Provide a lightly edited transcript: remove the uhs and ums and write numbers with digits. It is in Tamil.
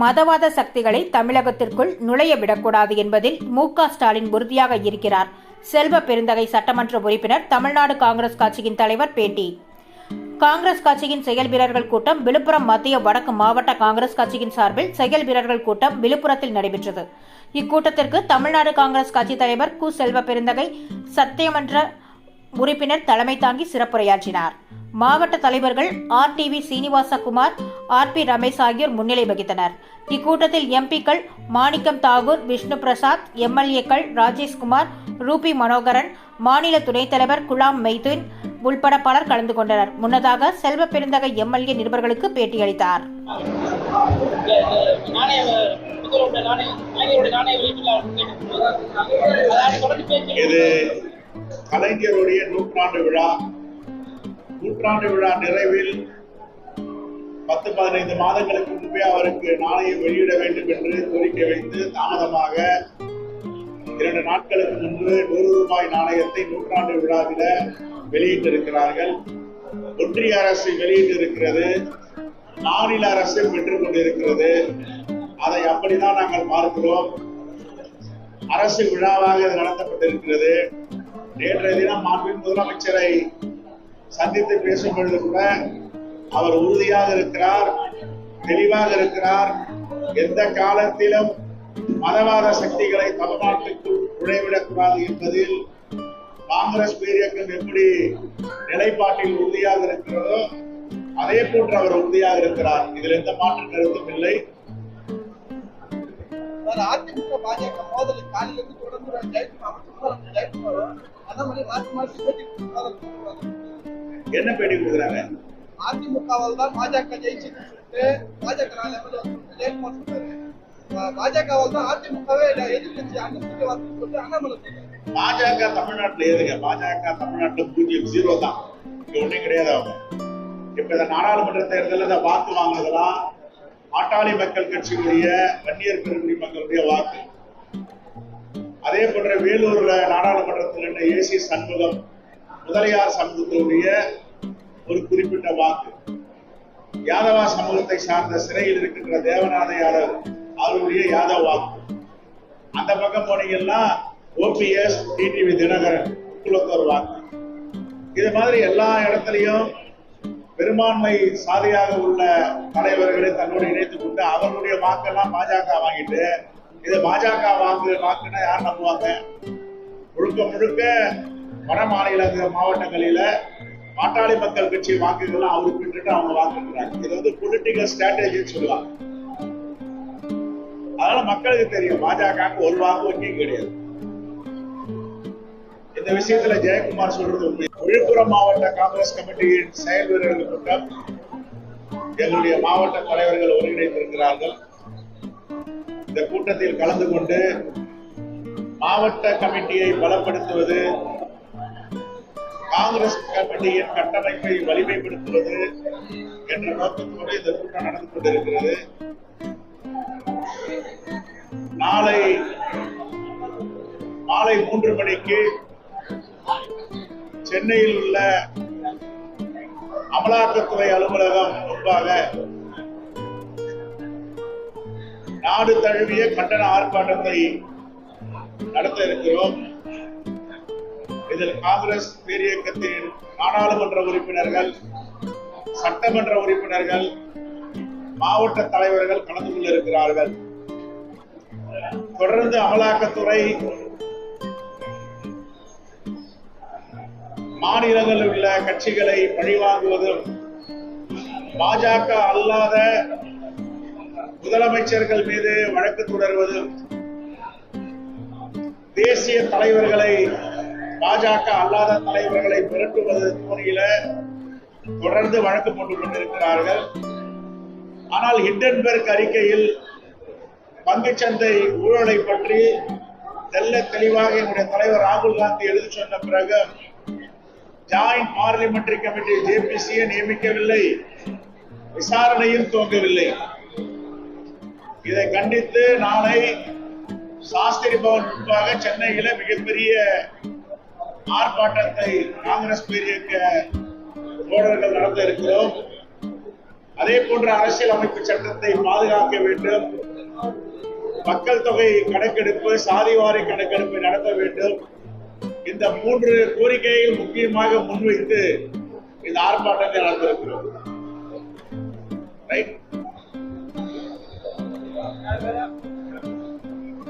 மதவாத சக்திகளை தமிழகத்திற்குள் நுழைய விடக்கூடாது என்பதில் மு.க. ஸ்டாலின் உறுதியாக இருக்கிறார். செல்வ பெருந்தகை சட்டமன்ற உறுப்பினர் தமிழ்நாடு காங்கிரஸ் கட்சியின் தலைவர் பேட்டி. காங்கிரஸ் கட்சியின் செயல் வீரர்கள் கூட்டம் விழுப்புரம் மத்திய வடக்கு மாவட்ட காங்கிரஸ் கட்சியின் சார்பில் செயல் வீரர்கள் கூட்டம் விழுப்புரத்தில் நடைபெற்றது. இக்கூட்டத்திற்கு தமிழ்நாடு காங்கிரஸ் கட்சி தலைவர் கு. செல்வ பெருந்தகை சட்டமன்ற உறுப்பினர் தலைமை தாங்கி சிறப்புரையாற்றினார். மாவட்ட தலைவர்கள் R.T.V. சீனிவாசகுமார், R.P. ரமேஷ் ஆகியோர் முன்னிலை வகித்தனர். இக்கூட்டத்தில் எம்பிக்கள் மாணிக்கம் தாகூர், விஷ்ணு பிரசாத், MLA-க்கள் ராஜேஷ்குமார், ரூபி மனோகரன், மாநில துணைத் தலைவர் குலாம் மெய்தீன் உள்பட பலர் கலந்து கொண்டனர். முன்னதாக செல்வ பெருந்தகை MLA நிருபர்களுக்கு பேட்டியளித்தார். கலைஞருடைய நூற்றாண்டு விழா நிறைவில் 10-15 மாதங்களுக்கு முன்பே அவருக்கு நாணயம் வெளியிட வேண்டும் என்று கோரிக்கை வைத்து தாமதமாக 2 நாட்களுக்கு முன்பு 100 ரூபாய் நாணயத்தை நூற்றாண்டு விழாவில் வெளியிட்டிருக்கிறார்கள். ஒன்றிய அரசு வெளியிட்டிருக்கிறது, மாநில அரசு பெற்றுக் கொண்டிருக்கிறது. அதை அப்படிதான் நாங்கள் பார்க்கிறோம். அரசு விழாவாக இது நடத்தப்பட்டிருக்கிறது. நேற்றைய தினம் மாண்புமிகு முதலமைச்சரை சந்தித்து பேசும் பொழுது கூட அவர் உறுதியாக இருக்கிறார், தெளிவாக இருக்கிறார். எந்த காலத்திலும் மதவாத சக்திகளை தமிழ்நாட்டுக்குள் நுழைவிடக்கூடாது என்பதில் காங்கிரஸ் பேரியக்கம் எப்படி நிலைப்பாட்டில் உறுதியாக இருக்கிறதோ அதே போன்று அவர் உறுதியாக இருக்கிறார். இதில் எந்த மாற்று கருத்தும் இல்லை. அதிமுக பாஜக மோதல் காலையிலிருந்து தொடர்ந்து என்ன பேட்டி கொடுக்குறாங்க? அதிமுகவால் தான் பாஜக ஜெயிச்சுன்னு சொல்லிட்டு பாஜக ஜெயக்குமார் சொல்றாரு. பாஜகவால் தான் அதிமுகவே எதிர்கட்சி அண்ணன் அண்ணாமலை. பாஜக தமிழ்நாட்டுல எதுங்க? பாஜக தமிழ்நாட்டுல 0 தான், இங்க ஒண்ணும் கிடையாது. அவங்க இப்ப இந்த நாடாளுமன்ற தேர்தலில் வாக்கு வாங்குறதெல்லாம் பாட்டாளி மக்கள் கட்சியுடைய வன்னியர் பெருங்குடி மக்களுடைய வாக்கு. அதே போன்ற வேலூர்ல நாடாளுமன்றத்தில் AC சண்முகம் முதலியார் சமூகத்தினுடைய ஒரு குறிப்பிட்ட வாக்கு. யாதவா சமூகத்தை சார்ந்த சிறையில் இருக்கின்ற தேவநாத யாதவ் அவருடைய யாதவ் வாக்கு. அந்த பக்கம் போனீங்கன்னா OPS TTV தினகரன் குலத்தோர் வாக்கு. இது மாதிரி எல்லா இடத்துலையும் பெரும்பான்மை சாதியாக உள்ள தலைவர்களை தன்னோடு இணைத்துக் கொண்டு அவர்களுடைய வாக்கெல்லாம் பாஜக வாங்கிட்டு, இது பாஜக வாக்குன்னா யார் நம்புவாங்க? முழுக்க முழுக்க வட மாநில மாவட்டங்களில பாட்டாளி மக்கள் கட்சி வாக்குகள்லாம் அவருக்கு விட்டுட்டு அவங்க வாக்குறாங்க. இது வந்து பொலிட்டிக்கல் ஸ்ட்ராட்டஜின்னு சொல்லலாம். அதனால மக்களுக்கு தெரியும் பாஜகவுக்கு ஒரு வாக்கு வங்கி கிடையாது. இந்த விஷயத்துல ஜெயக்குமார் சொல்றது உண்மை. விழுப்புரம் மாவட்ட காங்கிரஸ் கமிட்டியின் செயல் வீரர்கள் கூட்டம் எங்களுடைய மாவட்ட தலைவர்கள் ஒருங்கிணைத்திருக்கிறார்கள். இந்த கூட்டத்தில் கலந்து கொண்டு மாவட்ட கமிட்டியை பலப்படுத்துவது, காங்கிரஸ் கமிட்டியின் கட்டமைப்பை வலிமைப்படுத்துவது என்ற நோக்கத்தோடு இந்த கூட்டம் நடந்து கொண்டிருக்கிறது. நாளை மாலை 3 மணிக்கு சென்னையில் உள்ள அமலாக்கத்துறை அலுவலகம் முன்பாக நாடு தழுவிய கண்டன ஆர்ப்பாட்டத்தை நடத்த இருக்கிறோம். இதில் காங்கிரஸ் பேரியக்கத்தின் நாடாளுமன்ற உறுப்பினர்கள், சட்டமன்ற உறுப்பினர்கள், மாவட்ட தலைவர்கள் கலந்து கொள்ள இருக்கிறார்கள். தொடர்ந்து அமலாக்கத்துறை மாநிலங்களில் உள்ள கட்சிகளை பழிவாங்குவதும், பாஜக அல்லாத முதலமைச்சர்கள் மீது வழக்கு தொடர்வதும், தேசிய தலைவர்களை பாஜக அல்லாத தலைவர்களை மிரட்டுவது துறையில தொடர்ந்து வழக்கு போட்டுக் கொண்டிருக்கிறார்கள். ஆனால் ஹிண்டன்பர்க் அறிக்கையில் பங்குச்சந்தை ஊழலை பற்றி தெல்ல தெளிவாக என்னுடைய தலைவர் ராகுல் காந்தி எழுதி சொன்ன பிறகு ஜாயிண்ட் பார்லிமெண்டரி கமிட்டி JPC-யை நியமிக்கவில்லை, விசாரணையும் துவங்கவில்லை. இதை கண்டித்து நாளை சாஸ்திரி பவன் முன்பாக சென்னையில மிகப்பெரிய ஆர்ப்பாட்டத்தை காங்கிரஸ் பேரியக்க தோழர்கள் நடத்த இருக்கிறோம். அதே போன்ற அரசியல் அமைப்பு சட்டத்தை பாதுகாக்க வேண்டும். மக்கள் தொகை கணக்கெடுப்பு, சாதிவாரி கணக்கெடுப்பை நடத்த வேண்டும். இந்த 3 கோரிக்கையை முக்கியமாக முன்வைத்து இந்த ஆர்ப்பாட்டத்தை நடந்திருக்கிறோம்.